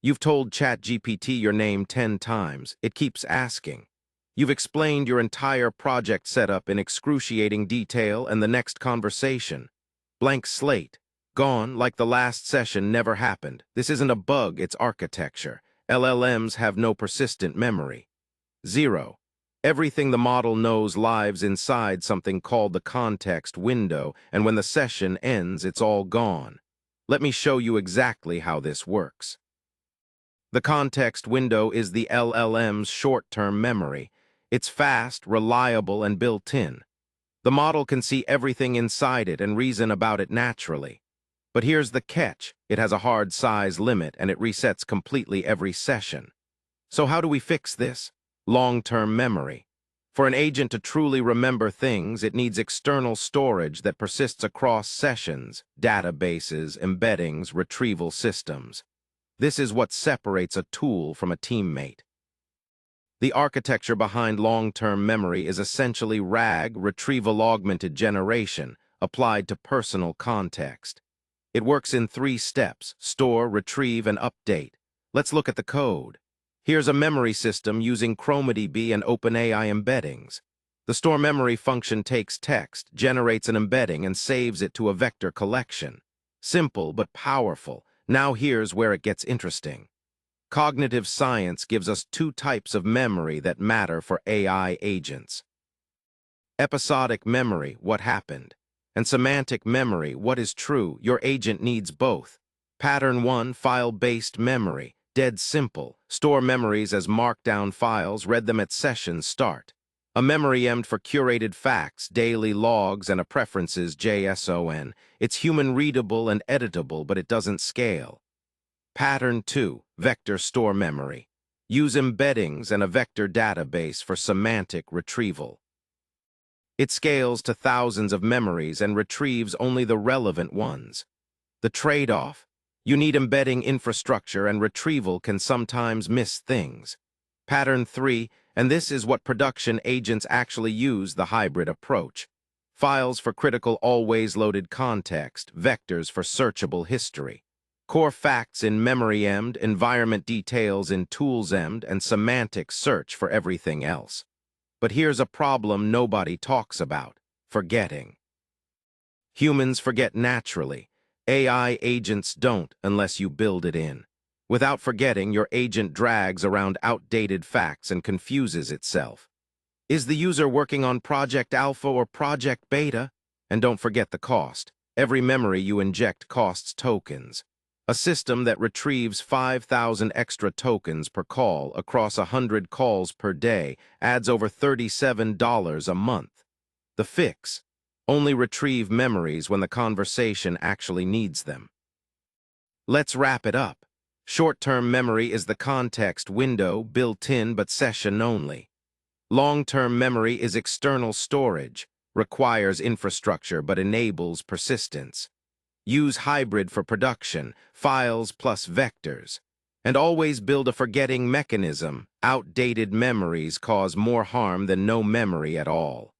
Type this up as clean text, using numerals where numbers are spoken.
You've told ChatGPT your name 10 times. It keeps asking. You've explained your entire project setup in excruciating detail, and the next conversation. Blank slate. Gone like the last session never happened. This isn't a bug, it's architecture. LLMs have no persistent memory. 0. Everything the model knows lives inside something called the context window, and when the session ends, it's all gone. Let me show you exactly how this works. The context window is the LLM's short-term memory. It's fast, reliable, and built-in. The model can see everything inside it and reason about it naturally. But here's the catch. It has a hard size limit, and it resets completely every session. So how do we fix this? Long-term memory. For an agent to truly remember things, it needs external storage that persists across sessions, databases, embeddings, retrieval systems. This is what separates a tool from a teammate. The architecture behind long-term memory is essentially RAG, retrieval-augmented generation, applied to personal context. It works in 3 steps: store, retrieve, and update. Let's look at the code. Here's a memory system using ChromaDB and OpenAI embeddings. The store memory function takes text, generates an embedding, and saves it to a vector collection. Simple but powerful. Now here's where it gets interesting. Cognitive science gives us 2 types of memory that matter for AI agents. Episodic memory, what happened, and semantic memory, what is true. Your agent needs both. Pattern 1, file-based memory. Dead simple. Store memories as markdown files, read them at session start. A memory emmed for curated facts, daily logs, and a preferences JSON. It's human-readable and editable, but it doesn't scale. Pattern 2, vector store memory. Use embeddings and a vector database for semantic retrieval. It scales to thousands of memories and retrieves only the relevant ones. The trade-off: you need embedding infrastructure, and retrieval can sometimes miss things. Pattern 3, and this is what production agents actually use: the hybrid approach. Files for critical always-loaded context, vectors for searchable history. Core facts in memory-emmed, environment details in tools-emmed, and semantic search for everything else. But here's a problem nobody talks about: forgetting. Humans forget naturally. AI agents don't unless you build it in. Without forgetting, your agent drags around outdated facts and confuses itself. Is the user working on Project Alpha or Project Beta? And don't forget the cost. Every memory you inject costs tokens. A system that retrieves 5,000 extra tokens per call across 100 calls per day adds over $37 a month. The fix: only retrieve memories when the conversation actually needs them. Let's wrap it up. Short-term memory is the context window, built-in but session only. Long-term memory is external storage, requires infrastructure but enables persistence. Use hybrid for production, files plus vectors. And always build a forgetting mechanism. Outdated memories cause more harm than no memory at all.